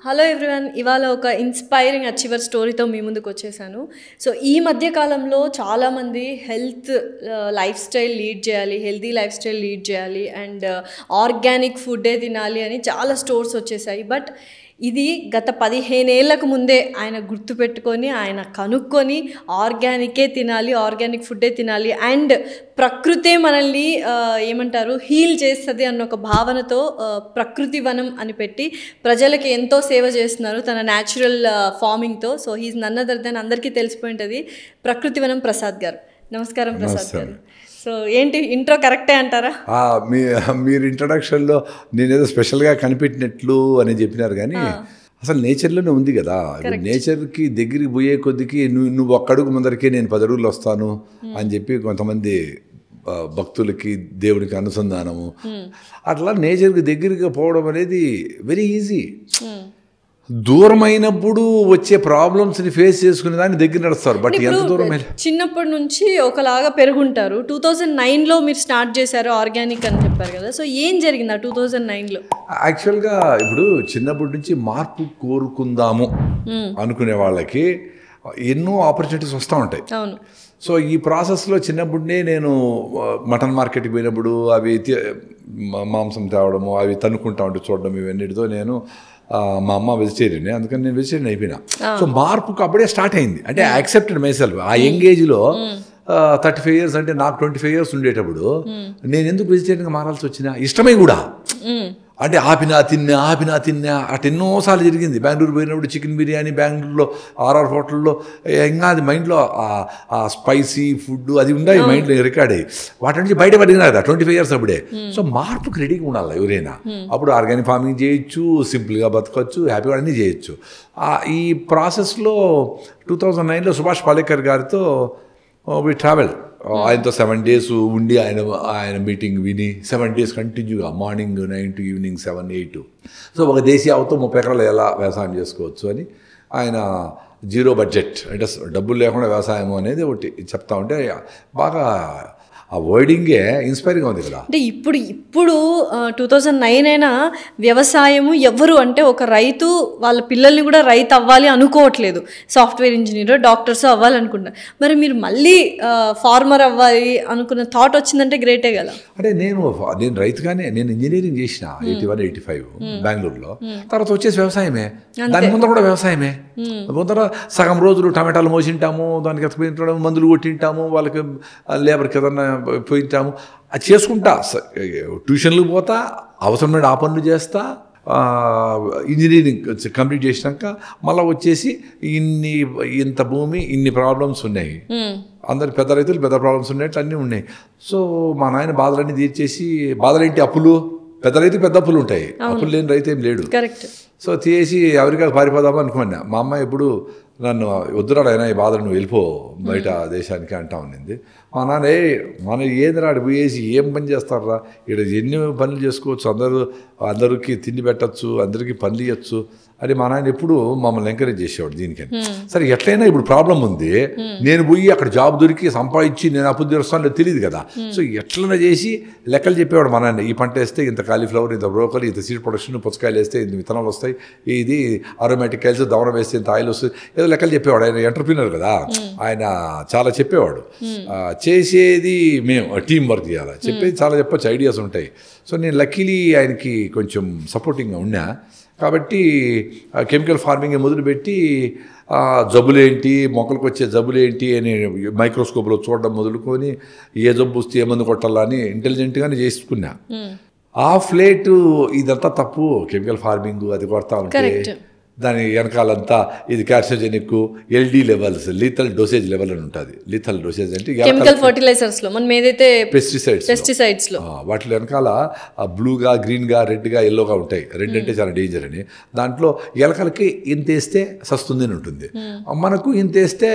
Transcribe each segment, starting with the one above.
Hello everyone, ఇవాళ ఒక inspiring achiever స్టోరీతో మీ ముందుకు వచ్చేసాను. సో ఈ మధ్య కాలంలో చాలామంది లైఫ్ స్టైల్ లీడ్ చేయాలి, హెల్తీ లైఫ్ స్టైల్ లీడ్ చేయాలి అండ్ ఆర్గానిక్ ఫుడ్డే తినాలి అని చాలా స్టోర్స్ వచ్చేసాయి. బట్ ఇది గత 15 ఏళ్ళకు ముందే ఆయన గుర్తుపెట్టుకొని ఆయన కనుక్కొని ఆర్గానికే తినాలి, ఆర్గానిక్ ఫుడ్డే తినాలి అండ్ ప్రకృతే మనల్ని ఏమంటారు హీల్ చేస్తుంది అన్న ఒక భావనతో ప్రకృతి వనం అని పెట్టి ప్రజలకి ఎంతో సేవ చేస్తున్నారు తన న్యాచురల్ ఫార్మింగ్తో. So he's none other than అందరికీ తెలిసిపోయి ఉంటుంది ప్రకృతి వనం ప్రసాద్ గారు. నమస్కారం ప్రసాద్ గారు. సో ఏంటి ఇంట్రో కరెక్టే అంటారా? మీరు ఇంట్రడక్షన్లో నేనేదో స్పెషల్గా కనిపెట్టినట్లు అని చెప్పినారు, కానీ అసలు నేచర్లోనే ఉంది కదా. నేచర్కి దగ్గరికి పోయే కొద్దికి నువ్వు ఒక్కడుగు ముందరికే నేను 10 అడుగులు వస్తాను అని చెప్పి కొంతమంది భక్తులకి దేవుడికి అనుసంధానము, అట్లా నేచర్కి దగ్గరికి పోవడం అనేది వెరీ ఈజీ. దూరమైనప్పుడు వచ్చే ప్రాబ్లమ్స్ని ఫేస్ చేసుకునే దాన్ని దగ్గర నడుస్తారు. బట్ ఎంత దూరం చిన్నప్పటి నుంచి ఒకలాగా పెరుగుంటారు. 2009లో మీరు స్టార్ట్ చేశారు ఆర్గానిక్ అని చెప్పారు కదా. సో ఏం జరిగింది 2009లో? యాక్చువల్గా ఇప్పుడు చిన్నప్పటి నుంచి మార్పు కోరుకుందాము అనుకునే వాళ్ళకి ఎన్నో ఆపర్చునిటీస్ వస్తూ ఉంటాయి. అవును. సో ఈ ప్రాసెస్లో చిన్నప్పుడే నేను మటన్ మార్కెట్కి పోయినప్పుడు అవి మాంసం తేవడము, అవి తన్నుకుంటా ఉంటే చూడడం, ఇవన్నిటితో నేను మా అమ్మ వెజిటేరియన్, అందుకని నేను వెజిటేరియన్ అయిపోయినా. సో మార్పుకు అప్పుడే స్టార్ట్ అయింది. అంటే యాక్సెప్టెడ్ మై సెల్ఫ్. ఆ యంగ్ ఏజ్లో 35 years అంటే నాకు 25 years ఉండేటప్పుడు నేను ఎందుకు వెజిటేరియన్గా మారాల్సి వచ్చినా, ఇష్టమై కూడా. అంటే ఆపినా తిన్నా అటు ఎన్నోసార్లు జరిగింది. బెంగళూరు పోయినప్పుడు చికెన్ బిర్యానీ, బెంగళూరులో ఆర్ఆర్ హోటల్లో ఇంకా అది మైండ్లో ఆ స్పైసీ ఫుడ్ అది ఉన్నాయి మైండ్లో రికార్డ్ అయ్యి వాటి నుంచి బయటపడినా కదా 25 years అప్పుడే. సో మార్పుకి రెడీగా ఉండాలి ఎవరైనా. అప్పుడు ఆర్గానిక్ ఫార్మింగ్ చేయొచ్చు, సింపుల్గా బతకొచ్చు, హ్యాపీగా అన్నీ చేయొచ్చు. ఈ ప్రాసెస్లో 2009లో సుభాష్ పాలేకర్ గారితో వి ట్రావెల్. ఆయనతో 7 days ఉండి ఆయన మీటింగ్ విని 7 days కంటిన్యూగా మార్నింగ్ 9 to ఈవినింగ్ 7, 8. సో ఒక దేశీయావుతో 30 acres ఎలా వ్యవసాయం చేసుకోవచ్చు అని ఆయన జీరో బడ్జెట్, అంటే డబ్బులు లేకుండా వ్యవసాయం అనేది ఒకటి చెప్తా ఉంటే బాగా ఆ వర్డింగే ఇన్స్పైరింగ్గా ఉంది కదా. అంటే ఇప్పుడు 2009 అయినా వ్యవసాయము ఎవరు అంటే ఒక రైతు వాళ్ళ పిల్లల్ని కూడా రైతు అవ్వాలి అనుకోవట్లేదు. సాఫ్ట్వేర్ ఇంజనీర్, డాక్టర్స్ అవ్వాలనుకుంటారు. మరి మీరు మళ్ళీ ఫార్మర్ అవ్వాలి అనుకున్న థాట్ వచ్చిందంటే గ్రేటే కదా. అంటే నేను రైతుగానే నేను ఇంజనీరింగ్ చేసిన 81, 85 బెంగళూరులో. తర్వాత వచ్చేసి వ్యవసాయమే, దాని ముందర కూడా వ్యవసాయమే. ముందర సగం రోజులు టమాటాలు మోసింటాము, దానికి ఎత్తపోయింటాము, మందులు కొట్టింటాము, వాళ్ళకి లేబర్కి ఏదన్నా పోయింటాము, అది చేసుకుంటా. ట్యూషన్లకు పోతా, అవసరమైన ఆ పనులు చేస్తా. ఇంజనీరింగ్ కంప్లీట్ చేసినాక మళ్ళీ వచ్చేసి ఇంత భూమి, ఇన్ని ప్రాబ్లమ్స్ ఉన్నాయి. అందరు పెద్ద రైతులు పెద్ద ప్రాబ్లమ్స్ ఉన్నట్టు అన్నీ ఉన్నాయి. సో మా నాయన బాధలన్నీ తీర్చేసి, బాధలేంటి అప్పులు, పెద్ద రైతు పెద్ద అప్పులు ఉంటాయి, అప్పులు లేని రైతు ఏం లేడు. సో తీసి ఎవరికా పారిపోదామా అనుకున్నా. మా అమ్మ ఇప్పుడు నన్ను వద్దురాడైనా ఈ బాధలు నువ్వు వెళ్ళిపో బయట దేశానికి అంటా ఉన్నింది. మా నాన్న మన ఏందిరాడు పోయేసి ఏం పని చేస్తారా, ఇక్కడ ఎన్ని పనులు చేసుకోవచ్చు, అందరికి తిండి పెట్టచ్చు, అందరికీ పనులు ఇవ్వచ్చు అని మా నాయన ఎప్పుడు మమ్మల్ని ఎంకరేజ్ చేసేవాడు దీనికని. సరే ఎట్లయినా ఇప్పుడు ప్రాబ్లం ఉంది, నేను పోయి అక్కడ జాబ్ దొరికి సంపాదించి నేను అప్పు తీరుస్తాను తెలియదు కదా. సో ఎట్లైనా చేసి లెక్కలు చెప్పేవాడు మా నాన్న. ఈ పంట వేస్తే ఇంత కాలీఫ్లవర్, ఇంత బ్రోకలీ, ఇంత సీడ్ ప్రొడక్షన్, పుచ్చకాయలు వేస్తే ఇంత విత్తనాలు వస్తాయి, ఇది అరోమాటిక్ కాయల్స్, దవనం వేస్తే ఇంత ఆయిల్ వస్తుంది, ఏదో లెక్కలు చెప్పేవాడు. ఆయన ఎంటర్ప్రీనర్ కదా, ఆయన చాలా చెప్పేవాడు. చేసేది మేము టీం వర్క్ చేయాలి, చెప్పేది చాలా చెప్పచ్చు, ఐడియాస్ ఉంటాయి. సో నేను లక్కీలీ ఆయనకి కొంచెం సపోర్టింగ్గా ఉన్నా కాబట్టి కెమికల్ ఫార్మింగ్ మొదలుపెట్టి జబ్బులేంటి, మొక్కలకు వచ్చే జబ్బులేంటి అని మైక్రోస్కోప్లో చూడడం మొదలుకొని ఏ జబ్బు వస్తే ఏ మందు కొట్టాలని ఇంటెలిజెంట్గానే చేసుకున్నా. ఆఫ్ లేట్ ఇదంతా తప్పు, కెమికల్ ఫార్మింగ్ అది కొడతా ఉంటే దాని వెనకాలంతా ఇది carcinogenic, LD levels, lethal dosage level అని ఉంటుంది. లీథల్ డోసేజ్ అంటే కెమికల్ ఫర్టిలైజర్స్లో, మనం ఏదైతే పెస్టిసైడ్స్లో వాటి వెనకాల బ్లూగా, గ్రీన్గా, రెడ్గా, ఎల్లోగా ఉంటాయి. రెడ్ అంటే చాలా డేంజర్ అని. దాంట్లో ఎలకలకి ఇంత వేస్తే సస్తుంది అని ఉంటుంది, మనకు ఇంత వేస్తే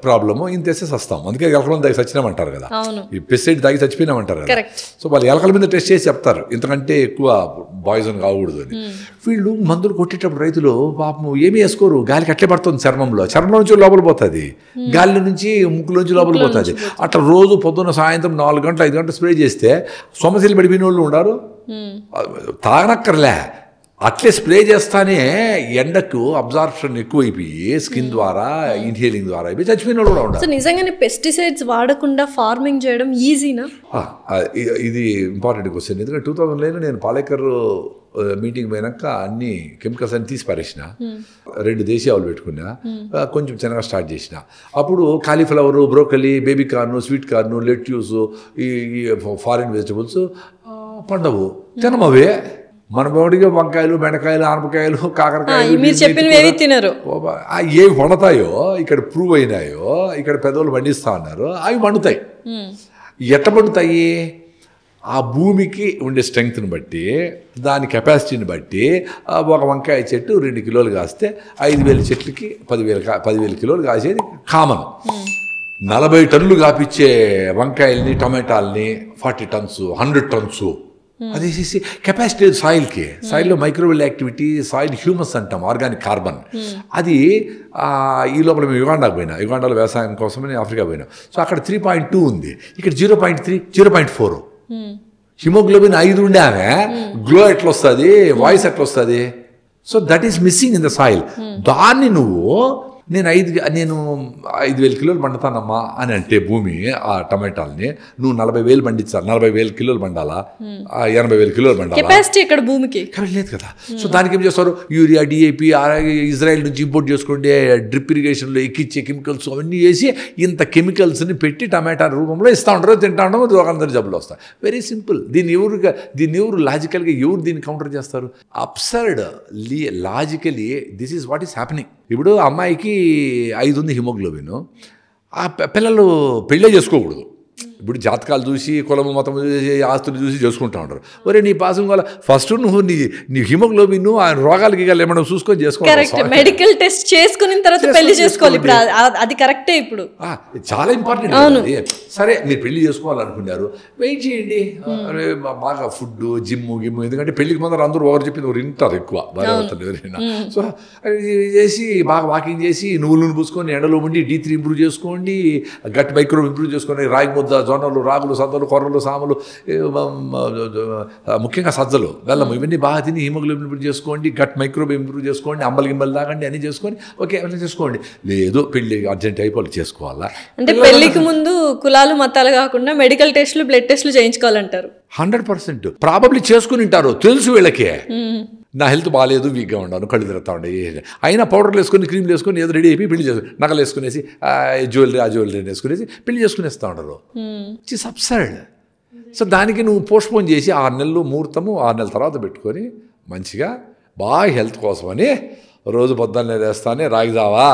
ప్రాబ్లము, ఇంత వేస్తే సస్తాం. అందుకే ఎలకల దాగి చచ్చినామంటారు కదా, ఈ పెస్టిసైడ్ దాగి చచ్చిపోయినామంటారు కదా. సో వాళ్ళు ఎలకల మీద టెస్ట్ చేసి చెప్తారు ఇంతకంటే ఎక్కువ పాయిజన్ కాకూడదు అని. వీళ్ళు మందులు కొట్టేటప్పుడు రైతులు పాపం ఏమి వేసుకోరు, గాలికి అట్లే పడుతుంది చర్మంలో నుంచి లోపల పోతుంది, గాలి నుంచి ముక్కులోంచి లోపల పోతుంది. అట్లా రోజు పొద్దున్న సాయంత్రం 4 గంటలు 5 గంటలు స్ప్రే చేస్తే సొమశీలు పడిపోయిన వాళ్ళు ఉన్నారు. తాగనక్కర్లే, అట్లే స్ప్రే చేస్తానే ఎండకు అబ్జార్ప్షన్ ఎక్కువైపోయి స్కిన్ ద్వారా ఇన్హేలింగ్ ద్వారా అయిపోయి చచ్చిపోయిన వాళ్ళు కూడా ఉన్నారు. సో నిజంగానే పెస్టిసైడ్స్ వాడకుండా ఫార్మింగ్ చేయడం ఈజీనా? ఇది ఇంపార్టెంట్ క్వశ్చన్. ఎందుకంటే 2000లో నేను పాలేకర్ మీటింగ్ పోయినాక అన్ని కెమికల్స్ అన్ని తీసి పారేసిన, 2 దేశీ ఆవులు పెట్టుకున్నా, కొంచెం చిన్నగా స్టార్ట్ చేసిన. అప్పుడు cauliflower, broccoli, baby corn, sweet corn, lettuce, ఈ ఫారిన్ వెజిటబుల్స్ పండవు, తినమవే. మన బాడీగా వంకాయలు, బెండకాయలు, ఆనపకాయలు, కాకరకాయలు మీరు చెప్పినవి తినరు. ఏవి పండుతాయో ఇక్కడ ప్రూవ్ అయినాయో, ఇక్కడ పెద్దవాళ్ళు పండిస్తా ఉన్నారు, అవి పండుతాయి. ఎట్ట పండుతాయి? ఆ భూమికి ఉండే స్ట్రెంగ్త్ని బట్టి, దాని కెపాసిటీని బట్టి ఒక వంకాయ చెట్టు 2 కిలోలు కాస్తే 5,000 చెట్లకి 10,000 కిలోలు కాసేది కామన్. 40 టన్నులు కాపించే వంకాయల్ని, టమాటాలని 40 టన్స్, 100 టన్స్ అది వేసేసి కెపాసిటీ లేదు సాయిల్కి. సాయిల్లో మైక్రోవేల్ యాక్టివిటీ, సాయిల్ హ్యూమస్ అంటాం, ఆర్గానిక్ కార్బన్. అది ఈ లోపల మేము యుగాండాకు పోయినా, యుగాండాలో వ్యవసాయం కోసమని ఆఫ్రికా పోయినా. సో అక్కడ 3.2 ఉంది, ఇక్కడ 0.3, 0.4. హిమోగ్లోబిన్ 5 ఉండే ఆమె గ్లో ఎట్లా వస్తుంది, వాయిస్ ఎట్లా వస్తుంది? So that is missing in the soil. దాన్ని నేను 5,000 కిలోలు పండుతానమ్మా అని అంటే భూమి ఆ టమాటాలని నువ్వు 40,000 పండించాలి, 40,000 కిలోలు పండాలా, 80,000 కిలోలు పండాలా? కెపాసిటీ ఇక్కడ భూమికి లేదు కదా. సో దానికి ఏం చేస్తారు? యూరియా, డిఏపి, ఇజ్రాయెల్ నుంచి ఇంపోర్ట్ చేసుకోండి, డ్రిప్ ఇరిగేషన్లో ఎక్కిచ్చే కెమికల్స్ అవన్నీ వేసి ఇంత కెమికల్స్ని పెట్టి టమాటా రూపంలో ఇస్తూ ఉంటారు, తింటా ఉండడం, రోగాలందరూ జబ్బులు వస్తాయి. Very simple. దీన్ని ఎవరు లాజికల్గా దీన్ని కౌంటర్ చేస్తారు? Absurd logically this is what is happening. ఇప్పుడు అమ్మాయికి 5 ఉంది హిమోగ్లోబిన్, ఆ పిల్లలు పెళ్ళే చేసుకోకూడదు. ఇప్పుడు జాతకాలు చూసి, కులము మతం చూసి, ఆస్తులు చూసి చేసుకుంటా ఉంటారు. ఒరే నీ పాసం వల్ల ఫస్ట్ నువ్వు నీ హిమోగ్లోబిన్ ఆ రోగాలకి ఏమన్నా చూసుకొని చేసుకోవాలి. మెడికల్ టెస్ట్ చేసుకున్న తర్వాత పెళ్లి చేసుకోవాలి. ఇప్పుడు అది కరెక్టే. ఇప్పుడు చాలా ఇంపార్టెంట్. సరే మీరు పెళ్లి చేసుకోవాలనుకున్నారు, వెయిట్ చేయండి. బాగా ఫుడ్, జిమ్, ఎందుకంటే పెళ్లికి ముందర అందరూ ఒకరు చెప్పింది ఒకరు వింటారు ఎక్కువ భార్యాభర్తలు ఎవరైనా. సో చేసి బాగా వాకింగ్ చేసి, నువ్వులను పూసుకొని, ఎండలో ఉండి D3 ఇంప్రూవ్ చేసుకోండి, గట్ మైక్రో ఇంప్రూవ్ చేసుకొని, రాగి ముద్ద, జొన్నలు, రాగులు, సద్దలు, కొర్రలు, సాములు, ముఖ్యంగా సజ్జలు, బెల్లం, ఇవన్నీ బాగా తిని హిమోగ్లోబిన్ ఇంప్రూవ్ చేసుకోండి, గట్ మైక్రోబ్ ఇంప్రూవ్ చేసుకోండి, గింబలు తాగండి, అన్నీ చేసుకొని ఓకే అన్నీ చేసుకోండి. లేదు పెళ్ళి అర్జెంట్ అయిపోయి చేసుకోవాలా అంటే పెళ్లికి ముందు కులాలు మతాలు కాకుండా మెడికల్ టెస్టులు, బ్లడ్ టెస్టులు చేయించుకోవాలంటారు. 100% ప్రాబబ్లీ చేసుకుని ఉంటారు. తెలుసు వీళ్ళకే నా హెల్త్ బాగాలేదు, వీక్గా ఉన్నాను, కళ్ళు తిరుగుతా ఉండే, అయినా పౌడర్లు వేసుకొని, క్రీమ్లు వేసుకొని ఏదో రెడీ అయిపోయి పెళ్లి చేసుకుని, నగలు వేసుకునేసి, జ్యువెలరీ వేసుకునేసి పెళ్లి చేసుకునేస్తూ ఉంటారు. It's absurd. సో దానికి నువ్వు పోస్ట్పోన్ చేసి 6 నెలలు ముహూర్తము, 6 నెలల తర్వాత పెట్టుకొని మంచిగా బాగా హెల్త్ కోసమని రోజు పొద్దున్నే లేస్తానే రాగి జావా,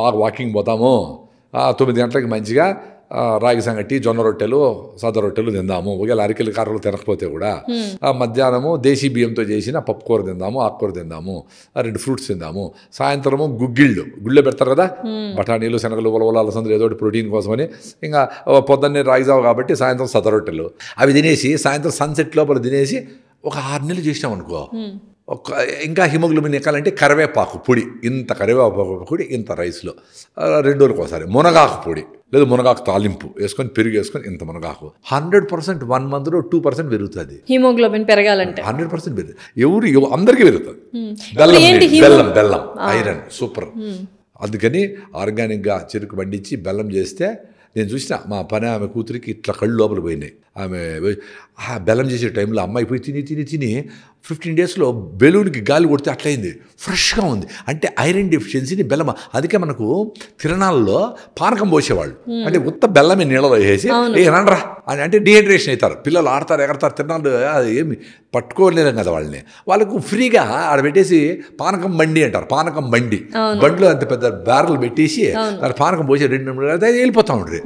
బాగా వాకింగ్ పోతాము, 9 గంటలకి మంచిగా రాగి సంగటి, జొన్న రొట్టెలు, సద్ద రొట్టెలు తిందాము. ఒకవేళ అరికెలు కారలు తినకపోతే కూడా మధ్యాహ్నము దేశీ బియ్యంతో చేసిన పప్పుకూర తిందాము, ఆకుకూర తిందాము, 2 ఫ్రూట్స్ తిందాము. సాయంత్రము గుళ్ళో పెడతారు కదా, బఠానీలు, శనగలు, ఉలవలు, అలసందలు, ఏదో ఒకటి ప్రోటీన్ కోసమని. ఇంకా పొద్దున్నే రాగిజావు కాబట్టి సాయంత్రం సద్ద రొట్టెలు అవి తినేసి, సాయంత్రం సన్సెట్ లోపల తినేసి ఒక 6 నెలలు చేసినాం అనుకో, ఇంకా హిమోగ్లోబిన్ ఎక్కాలంటే కరివేపాకు పొడి, ఇంత కరివేపాకు పొడి ఇంత రైస్లో 2 రోజులకు ఒకసారి, మునగాకు పొడి లేదు మునగాకు తాలింపు వేసుకొని, పెరుగు వేసుకొని, ఇంత మునగాకు 100% 1 మంత్లో 2% పెరుగుతుంది హిమోగ్లోబిన్ పెరగాలంటే. 100% పెరుగుతుంది. అందరికీ పెరుగుతుంది. బెల్లం ఐరన్ సూపర్. అందుకని ఆర్గానిక్గా చెరుకు పండించి బెల్లం చేస్తే, నేను చూసిన మా పని ఆమె కూతురికి ఇట్లా కళ్ళు లోపల పోయినాయి. ఆమె బెల్లం చేసే టైంలో అమ్మాయి పోయి తిని 15 డేస్లో బెలూన్కి గాలి కొడితే అట్లయింది, ఫ్రెష్గా ఉంది. అంటే ఐరన్ డెఫిషియన్సీని బెల్లం. అందుకే మనకు తిరణాల్లో పానకం పోసేవాళ్ళు, అంటే ఉత్త బెల్లమే నీళ్ళలో వేసేసి రండ్రా అని అంటే డిహైడ్రేషన్ అవుతారు. పిల్లలు ఆడతారు, ఎగరతారు, తిరణాలు ఏమి పట్టుకోలేరు కదా వాళ్ళని. వాళ్ళకు ఫ్రీగా ఆడ పెట్టేసి పానకం బండి అంటారు. పానకం బండిలో అంత పెద్ద బ్యారల్ పెట్టేసి దాని పానకం పోసి 2 వెళ్ళిపోతా ఉండ్రి.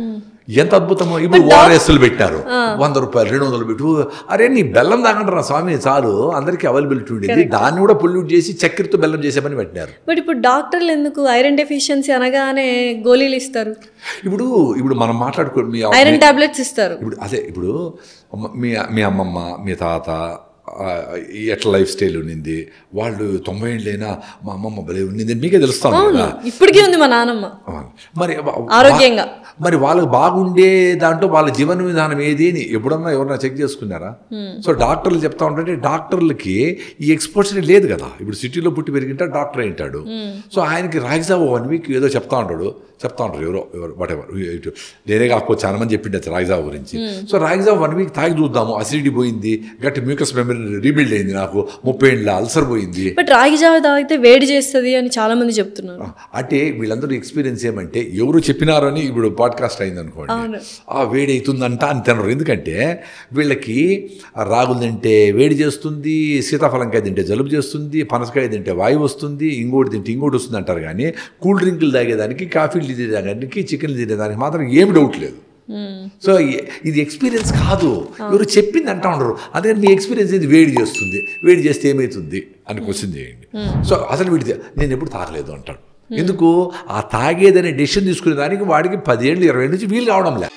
ఎంత అద్భుతమో. ఇప్పుడు ఓఆర్ఎస్లు పెట్టారు, 100 రూపాయలు, 200 పెట్టు. అరే నీ బెల్లం తాగంటారా స్వామి, చాలు, అందరికీ అవైలబిలిటీ ఉండేది. దాన్ని కూడా పొల్యూట్ చేసి చక్కెరతో బెల్లం చేసేమని పెట్టినారు. బట్ ఇప్పుడు డాక్టర్లు ఎందుకు ఐరన్ డెఫిషియన్సీ అనగానే గోళీలు ఇస్తారు? ఇప్పుడు మనం మాట్లాడుకో, మీ ఐరన్ టాబ్లెట్స్ ఇస్తారు. ఇప్పుడు అదే, ఇప్పుడు మీ అమ్మమ్మ, మీ తాత, ఎట్లా లైఫ్ స్టైల్ ఉండింది, వాళ్ళు 90 ఏళ్ళైనా మా అమ్మమ్మ భలే ఉండింది మీకే తెలుస్తాను కదా. ఇప్పటికీ ఉంది మా నాన్నమ్మ మరి ఆరోగ్యంగా. మరి వాళ్ళకి బాగుండే దాంట్లో వాళ్ళ జీవన విధానం ఏది అని ఎప్పుడన్నా ఎవరన్నా చెక్ చేసుకున్నారా? సో డాక్టర్లు చెప్తా ఉంటే డాక్టర్లకి ఈ ఎక్స్పోజర్ లేదు కదా. ఇప్పుడు సిటీలో పుట్టి పెరిగింటే డాక్టర్ ఏంటాడు. సో ఆయనకి రాగిజావ 1 వీక్ ఏదో చెప్తా ఉంటారు ఎవరో వాట్ ఎవర్, నేనే కాకపోతే చాలా మంది చెప్పిండచ్చు రాగిజావ గురించి. సో రాగిజావ 1 వీక్ తాగి చూద్దాము, అసిడిటీ పోయింది, గట్టి మ్యూకస్ మెమరీ రీబిల్డ్ అయింది, నాకు 30 ఏళ్ళ అల్సర్ పోయింది. బట్ రాగి జావ తాగితే వేడి చేస్తుంది అని చాలా మంది చెప్తున్నారు. అంటే వీళ్ళందరూ ఎక్స్పీరియన్స్ ఏమంటే ఎవరు చెప్పినారని ఇప్పుడు పాడ్కాస్ట్ అయింది అనుకోండి, వేడి అవుతుందంట అని తినరు. ఎందుకంటే వీళ్ళకి రాగులు తింటే వేడి చేస్తుంది, సీతాఫలంకాయ తింటే జలుబు చేస్తుంది, పనసకాయ తింటే వాయువు వస్తుంది, ఇంకోటి తింటే ఇంకోటి వస్తుంది అంటారు. కానీ కూల్ డ్రింకులు తాగేదానికి, కాఫీలు తినేదానికి, చికెన్లు తినేదానికి మాత్రం ఏమి డౌట్ లేదు. సో ఇది ఎక్స్పీరియన్స్ కాదు, ఎవరు చెప్పింది అంటా ఉండరు. అదే మీ ఎక్స్పీరియన్స్ ఇది వేడి చేస్తుంది, వేడి చేస్తే ఏమవుతుంది అని క్వశ్చన్ చేయండి. సో అసలు వీడి నేను ఎప్పుడు తాగలేదు అంటాడు. ఎందుకు? ఆ తాగేదనే డెసిషన్ తీసుకునే దానికి వాడికి 10 ఏళ్ళు 20 ఏళ్ళ నుంచి వీలు కావడం లేదు.